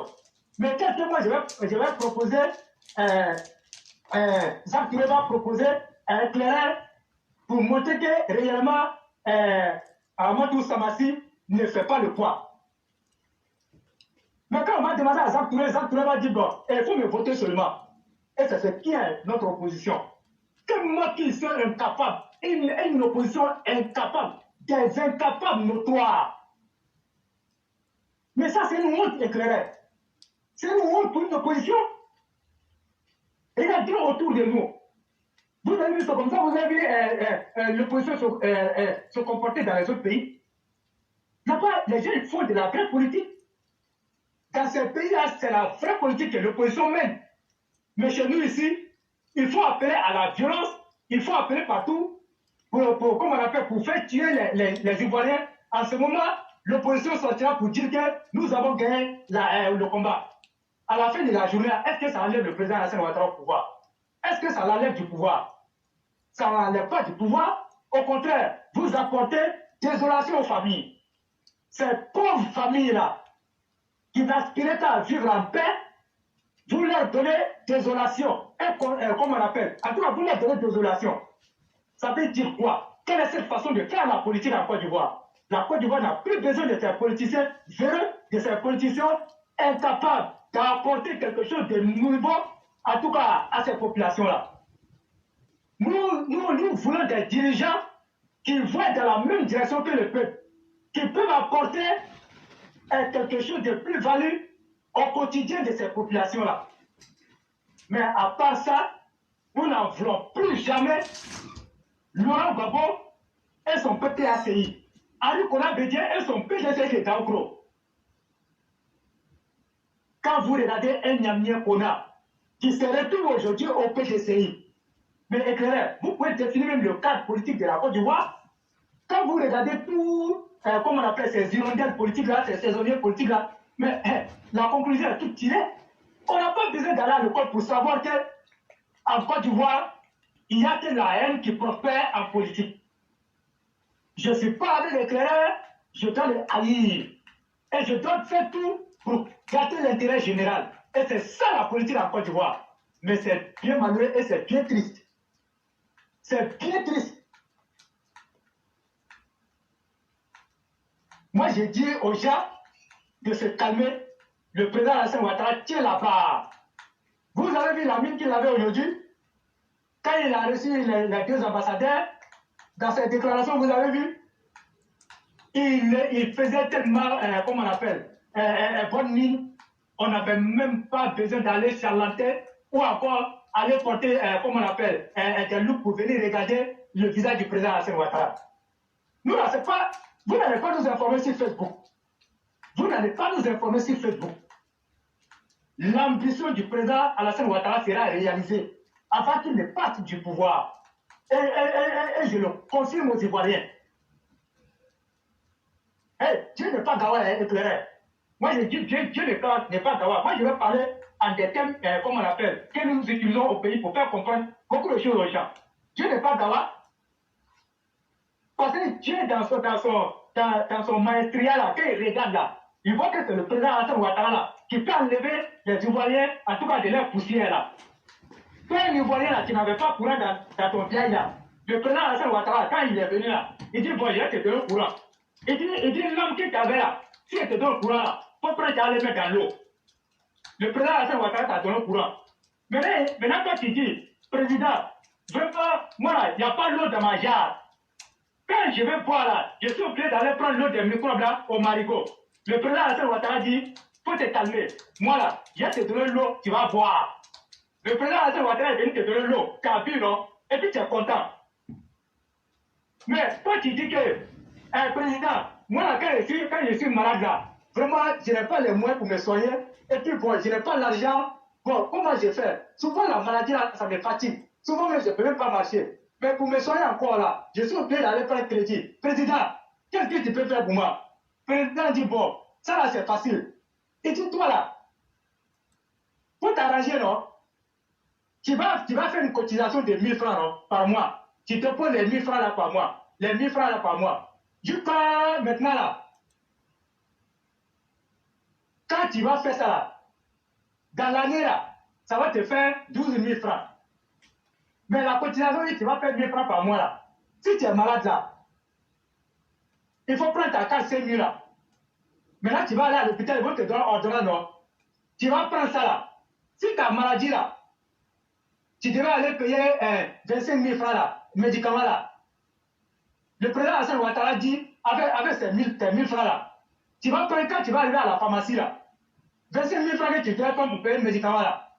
A: mais qu'est-ce que moi je vais proposer, Jacques Touré va proposer à éclairé pour montrer que réellement Ramatou Samassi ne fait pas le poids. Mais quand on va demander à Jacques Touré va dire, bon, il faut me voter seulement. Et c'est ce qui est notre opposition. Que moi qui suis incapable, une opposition incapable, des incapables notoires. Mais ça, c'est une honte éclairée. C'est une honte pour une opposition. Regardez autour de nous. Vous avez vu ça comme ça, vous avez vu l'opposition se comporter dans les autres pays. Là-bas, les gens font de la vraie politique. Dans ces pays-là, c'est la vraie politique que l'opposition mène. Mais chez nous ici, il faut appeler à la violence, il faut appeler partout comment on appelle, pour faire tuer les Ivoiriens. En ce moment, l'opposition sortira pour dire que nous avons gagné le combat. À la fin de la journée, est-ce que ça enlève le président Alassane Ouattara au pouvoir? Est-ce que ça l'enlève du pouvoir? Ça n'enlève pas du pouvoir. Au contraire, vous apportez désolation aux familles. Ces pauvres familles-là, qui n'aspiraient à vivre en paix, vous leur donnez désolation. Comment on appelle? En tout cas, vous leur donnez désolation. Ça veut dire quoi? Quelle est cette façon de faire la politique en Côte d'Ivoire? La Côte d'Ivoire n'a plus besoin de ces politiciens véreux, de ces politiciens incapables d'apporter quelque chose de nouveau, en tout cas à ces populations-là. Nous voulons des dirigeants qui voient dans la même direction que le peuple, qui peuvent apporter quelque chose de plus-value au quotidien de ces populations-là. Mais à part ça, nous n'en voulons plus jamais Laurent Gbagbo et son PPACI. Henri Konan Bédié et son PDC de Daoukro. Quand vous regardez un Nyamien Kona qui se retrouve aujourd'hui au PDCI, mais éclairez, vous pouvez définir même le cadre politique de la Côte d'Ivoire. Quand vous regardez tout, comment on appelle ces hirondelles politiques-là, ces saisonniers politiques-là, mais la conclusion est toute tirée. On n'a pas besoin d'aller à l'école pour savoir qu'en Côte d'Ivoire, il n'y a que la haine qui prospère en politique. Je ne suis pas avec l'éclaireur, je dois le haïr. Et je dois faire tout pour garder l'intérêt général. Et c'est ça la politique en Côte d'Ivoire. Mais c'est bien malheureux et c'est bien triste. C'est bien triste. Moi, j'ai dit aux gens de se calmer. Le président Alassane Ouattara tient la barre. Vous avez vu la mine qu'il avait aujourd'hui? Quand il a reçu les deux ambassadeurs, dans ses déclarations, vous avez vu? Il faisait tellement, comment on appelle, bonne mine. On n'avait même pas besoin d'aller charlanter ou encore aller porter, comment on appelle, des loups pour venir regarder le visage du président Alassane Ouattara. Nous, là, c'est pas, vous n'allez pas nous informer sur Facebook. Vous n'allez pas nous informer sur Facebook. L'ambition du président Alassane Ouattara sera réalisée avant qu'il ne parte du pouvoir. Et je le confirme aux Ivoiriens. Dieu n'est pas Gawa éclairé. Moi, je dis Dieu n'est pas Gawa. Moi, je vais parler en des thèmes, comment on appelle, que nous utilisons au pays pour faire comprendre beaucoup de choses aux gens. Dieu n'est pas Gawa. Parce que Dieu, dans son maestria, là, quand il regarde là, il voit que c'est le président Alassane Ouattara là, qui peut enlever les Ivoiriens, en tout cas de leur poussière là. Toi, un Ivoirien là, qui n'avait pas courant dans ton vieil là, le président Alassane Ouattara, quand il est venu là, il dit, bon, je vais te donner le courant. Il dit l'homme qui t'avait là, si il te donne le courant là, il faut prendre à le mettre dans l'eau. Le président Alassane Ouattara t'a donné le courant. Maintenant, toi, tu dis, président, vraiment, moi là, il n'y a pas l'eau dans ma jarre. Quand je vais boire là, je suis obligé d'aller prendre l'eau des microbes là au marigot. Le président Alassane Ouattara dit, faut te calmer. Moi là, je vais te donner l'eau, tu vas boire. Le président Alassane Ouattara est venu te donner l'eau, tu as bu, non? Et puis tu es content. Mais toi, tu dis que, président, moi là, quand je suis malade là, vraiment, je n'ai pas les moyens pour me soigner. Et puis bon, je n'ai pas l'argent. Bon, comment je fais? Souvent la maladie là, ça me fatigue. Souvent même, je ne peux même pas marcher. Mais pour me soigner encore là, je suis obligé d'aller prendre crédit. Président, qu'est-ce que tu peux faire pour moi? Président dit, bon, ça là c'est facile. Et dis toi là, faut t'arranger, non? Tu vas faire une cotisation de 1000 francs non, par mois. Tu te poses les 1000 francs là par mois. Les 1000 francs là par mois. Jusqu'à maintenant là, quand tu vas faire ça là, dans l'année là, ça va te faire 12 000 francs. Mais la cotisation, tu vas faire 1000 francs par mois là. Si tu es malade là, il faut prendre ta carte 5 000 là. Maintenant, tu vas aller à l'hôpital, ils vont te donner ordonnance, non? Tu vas prendre ça là. Si tu as maladie là, tu devrais aller payer 25 000 francs là, médicaments là. Le président Alassane Ouattara dit, avec ces 1000 francs là, tu vas prendre quand tu vas arriver à la pharmacie là, 25 000 francs que tu dois prendre pour payer le médicament là.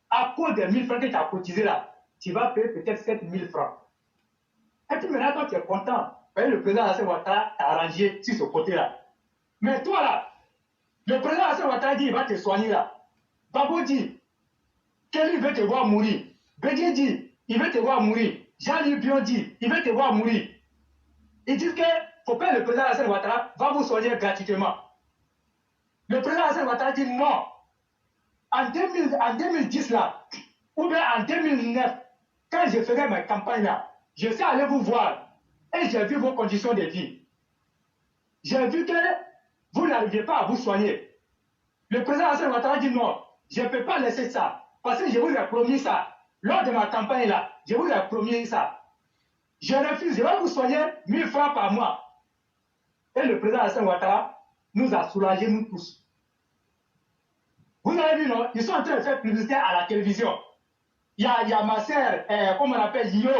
A: À cause des 1000 francs que tu as cotisé là, tu vas payer peut-être 7 000 francs. Et puis maintenant, toi, tu es content. Le président Alassane Ouattara t'a arrangé sur ce côté-là. Mais toi là, le président Alassane Ouattara dit, il va te soigner là. Babo dit, Kelly veut te voir mourir. Bédié dit, il veut te voir mourir. Jean-Louis Bion dit, il veut te voir mourir. Ils disent que faut pas le président Alassane Ouattara va vous soigner gratuitement. Le président Alassane Ouattara dit non. En 2010 là, ou bien en 2009, quand je faisais ma campagne là, je suis allé vous voir et j'ai vu vos conditions de vie. J'ai vu que vous n'arriviez pas à vous soigner. Le président Alassane Ouattara dit non, je ne peux pas laisser ça. Parce que je vous ai promis ça. Lors de ma campagne là, je vous ai promis ça. Je refuse, je vais vous soigner 1000 francs par mois. Et le président Alassane Ouattara nous a soulagés, nous tous. Vous avez vu, non? Ils sont en train de faire publicité à la télévision. Il y a ma sœur, comment on appelle, Yo.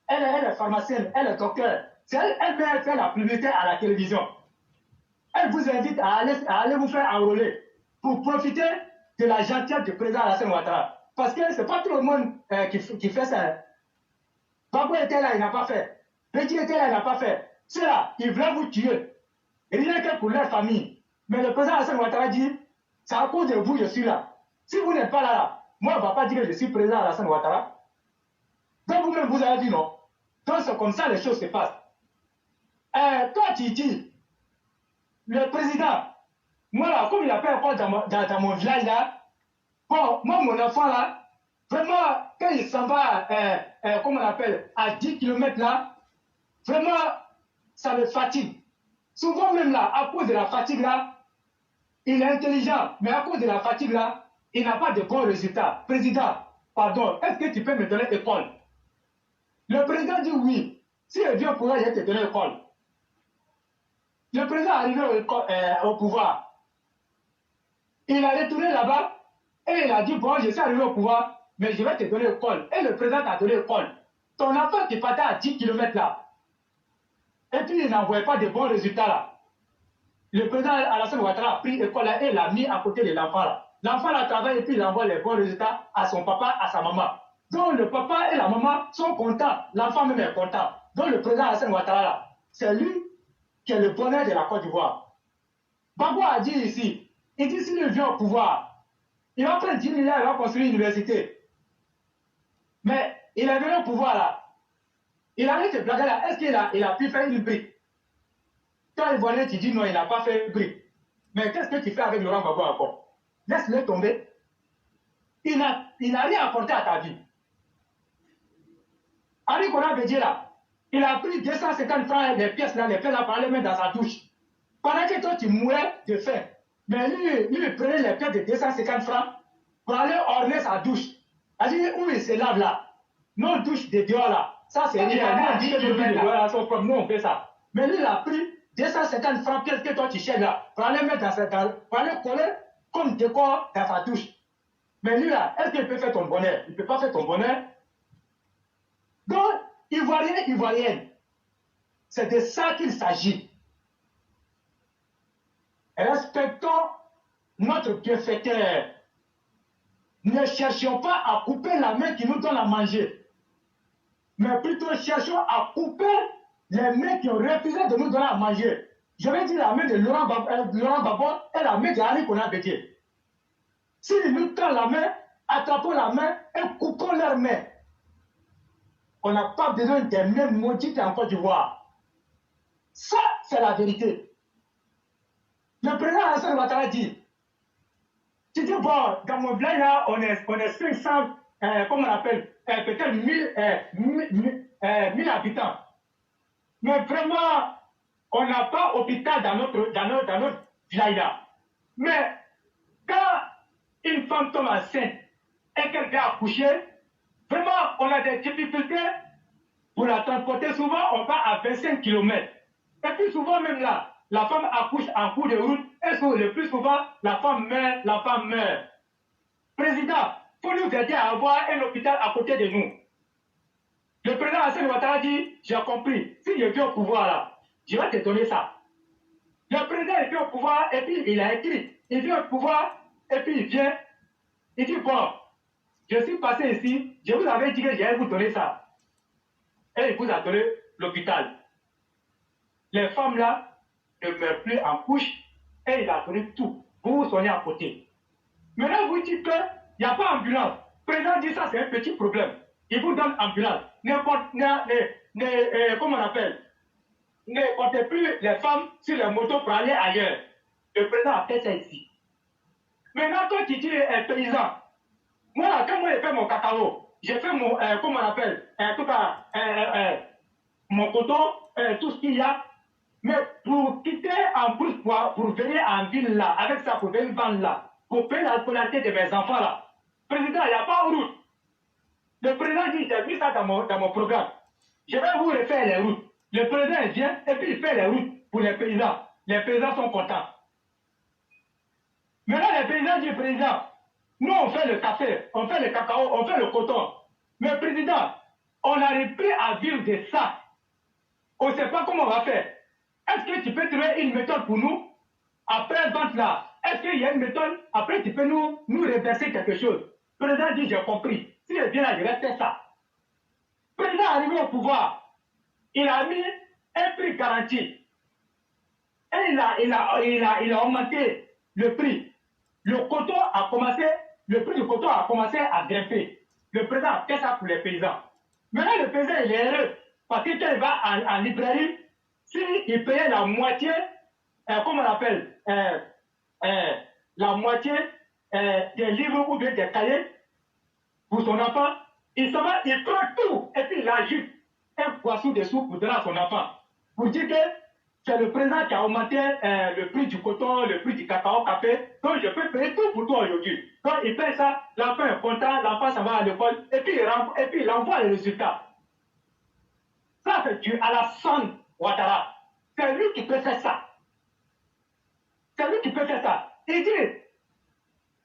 A: elle est pharmacienne, elle est docteur. C'est elle fait la publicité à la télévision. Elle vous invite à aller vous faire enrôler pour profiter de la gentillesse du président Alassane Ouattara. Parce que ce n'est pas tout le monde qui fait ça. Babou était là, il n'a pas fait. Petit était là, il n'a pas fait. Ceux-là, ils veulent vous tuer. Rien que pour leur famille. Mais le président Alassane Ouattara dit, c'est à cause de vous, je suis là. Si vous n'êtes pas là, moi, on ne va pas dire que je suis président Alassane Ouattara. Donc vous-même, vous avez dit non. Donc c'est comme ça les choses se passent. Toi, tu dis, le président, moi là, comme il a fait encore dans mon village là, bon, moi, mon enfant là, vraiment, quand il s'en va, comment on appelle, à 10 km là, vraiment, ça le fatigue. Souvent même là, à cause de la fatigue là, il est intelligent, mais à cause de la fatigue là, il n'a pas de bons résultats. Président, pardon, est-ce que tu peux me donner école? Le président dit oui. Si il vient au pouvoir, je vais te donner école. Le président est arrivé au pouvoir. Il a retourné là-bas et il a dit, bon, je suis arrivé au pouvoir, mais je vais te donner école. Et le président t'a donné école. Ton enfant qui partait à 10 km là, et puis il n'envoyait pas de bons résultats là. Le président Alassane Ouattara a pris l'école là et l'a mis à côté de l'enfant là. L'enfant là travaille et puis il envoie les bons résultats à son papa, à sa maman. Donc le papa et la maman sont contents, l'enfant même est content. Donc le président Alassane Ouattara là, c'est lui qui est le bonheur de la Côte d'Ivoire. Babou a dit ici, il dit s'il vient au pouvoir, il va prendre 10 milliards, il va construire une université. Mais il est venu au pouvoir là. Il a dit ce blague là, est-ce qu'il a pu faire une brique? Toi, Ivoirien, tu dis non, il n'a pas fait une brique. Mais qu'est-ce que tu fais avec Laurent Gbagbo encore? Laisse-le tomber. Il n'a rien apporté à ta vie. Henri Konan Bédié là, il a pris 250 francs les pièces là pour aller mettre dans sa douche. Pendant que toi, tu mourais de faim. Mais lui, il prenait les pièces de 250 francs pour aller orner sa douche. Il dit, où il se lave là? Nos douches de dehors là. Ça, c'est rien. Nous, on dit que nos douches de dehors là sont propres. Nous, on fait ça. Mais lui, il a pris 250 francs pièces que toi, tu cherches là pour aller mettre pour aller coller comme décor dans sa douche. Mais lui là, est-ce qu'il peut faire ton bonheur? Il ne peut pas faire ton bonheur. Donc, Ivoirien, Ivoirienne, c'est de ça qu'il s'agit. Respectons notre bienfaiteur. Ne cherchons pas à couper la main qui nous donne à manger, mais plutôt cherchons à couper les mains qui ont refusé de nous donner à manger. Je vais dire la main de Laurent Gbagbo et la main de Henri Konan Bédié. S'ils nous tendent la main, attrapons la main et coupons leurs mains. On n'a pas besoin des mains maudites en Côte d'Ivoire. Ça, c'est la vérité. Le président Alassane Ouattara dit, tu dis, bon, dans mon village là, on est 500, comment on appelle, peut-être 1000 habitants. Mais vraiment, on n'a pas d'hôpital dans notre village là. Mais quand une femme tombe enceinte et qu'elle vient accoucher, vraiment, on a des difficultés pour la transporter. Souvent, on va à 25 km. Et puis souvent même là, la femme accouche en cours de route et le plus souvent, la femme meurt. Président, il faut nous aider à avoir un hôpital à côté de nous. Le président Alassane Ouattara dit, j'ai compris, si je viens au pouvoir là, je vais te donner ça. Le président il vient au pouvoir et puis il a écrit, il vient au pouvoir et puis il vient, il dit, bon, je suis passé ici, je vous avais dit que j'allais vous donner ça. Et il vous a donné l'hôpital. Les femmes là ne meurent plus en couche et il a donné tout. Vous vous soignez à côté. Maintenant, vous dites qu'il n'y a pas d'ambulance. Le président dit ça, c'est un petit problème. Il vous donne ambulance. Comment on appelle? Ne portez plus les femmes sur les motos pour aller ailleurs. Le président a fait ça ici. Maintenant, toi qui dis paysan, moi là, quand moi j'ai fait mon cacao, j'ai fait mon, comment on appelle, tout cas, mon coton, tout ce qu'il y a. Mais pour quitter en plus, pour venir en ville là, avec ça, pour venir vendre là, pour payer la scolarité de mes enfants là, président, il n'y a pas de route. Le président dit, j'ai mis ça dans mon programme. Je vais vous refaire les routes. Le président vient et puis il fait les routes pour les paysans. Les paysans sont contents. Maintenant, les paysans disent, président, nous on fait le café, on fait le cacao, on fait le coton. Mais président, On n'arrive plus à vivre de ça. On ne sait pas comment on va faire. Est-ce que tu peux trouver une méthode pour nous? Après vente là, est-ce qu'il y a une méthode? Après, tu peux nous reverser quelque chose. Le président dit, j'ai compris. Si je viens là, je vais faire ça. Le président est arrivé au pouvoir. Il a mis un prix garanti. Et il a augmenté le prix. Le prix du coton a commencé à grimper. Le président a fait ça pour les paysans. Maintenant, le paysan, il est heureux. Parce que quand il va en librairie, s'il payait la moitié, comment on appelle, la moitié des livres ou bien des cahiers pour son enfant, il s'en va, il prend tout et puis il ajoute un poisson dessous pour donner à son enfant. Pour dire que c'est le président qui a augmenté le prix du coton, le prix du cacao, café, donc je peux payer tout pour toi aujourd'hui. Donc il paye ça, l'enfant est content, l'enfant s'en va à l'école et puis il envoie les résultats. Ça, c'est dû à la sonde Ouattara. C'est lui qui peut faire ça. C'est lui qui peut faire ça. Il dit,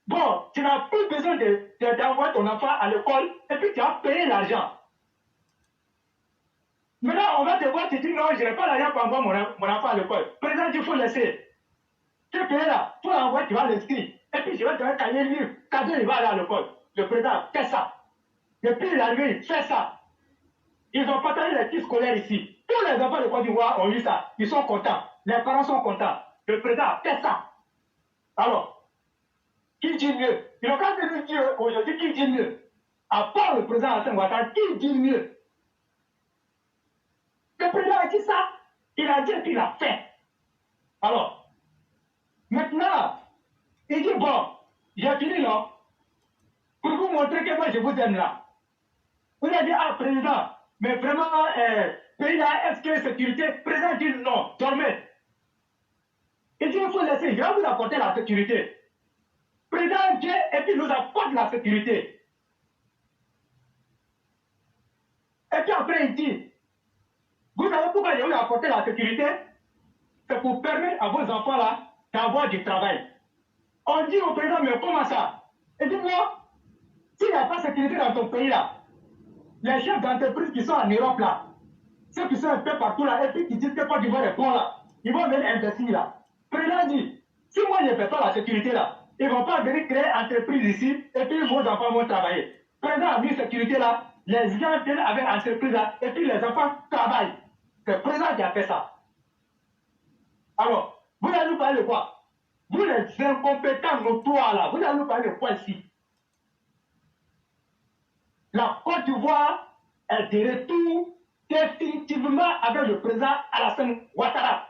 A: bon, tu n'as plus besoin d'envoyer ton enfant à l'école et puis tu as payé l'argent. Maintenant, on va te voir, tu dis non, je n'ai pas l'argent pour envoyer mon enfant à l'école. Président, il faut laisser. Tu es payé là, tu l'envoies, tu vas l'inscrire. Et puis je vais te faire cahier livre. Cadeau, il va aller à l'école. Le président fait ça. Depuis il est arrivé, il fait ça. Ils ont partagé les kits scolaires ici. Tous les enfants de Côte d'Ivoire ont eu ça. Ils sont contents. Les parents sont contents. Le président fait ça. Alors, qui dit mieux? Il n'a pas venu dire aujourd'hui qui dit mieux. À part le président Alassane Ouattara, qui dit mieux? Le président a dit ça. Il a dit qu'il a fait. Alors, maintenant, il dit bon, j'ai fini là. Pour vous montrer que moi je vous aime là. Vous avez dit, ah, président, mais vraiment, pays là, est-ce que sécurité? Président dit non, dormez. Il dit, il faut laisser, je vais vous apporter la sécurité. Président dit, et puis nous apporte la sécurité. Et puis après, il dit, vous savez pourquoi je vais vous apporter la sécurité? C'est pour permettre à vos enfants là d'avoir du travail. On dit au président, mais comment ça? Il dit, non, s'il n'y a pas de sécurité dans ton pays là, les chefs d'entreprise qui sont en Europe là, ceux qui sont un peu partout là, et puis qui disent que Côte d'Ivoire est bon là, ils vont venir investir là. Le président dit, si moi je ne fais pas la sécurité là, ils ne vont pas venir créer entreprise ici, et puis vos enfants vont travailler. Le président a mis sécurité là, les gens viennent avec entreprise là, et puis les enfants travaillent. C'est le président qui a fait ça. Alors, vous allez nous parler de quoi? Vous les incompétents notoires là, vous allez nous parler de quoi ici? La Côte d'Ivoire est de retour définitivement avec le président Alassane Ouattara.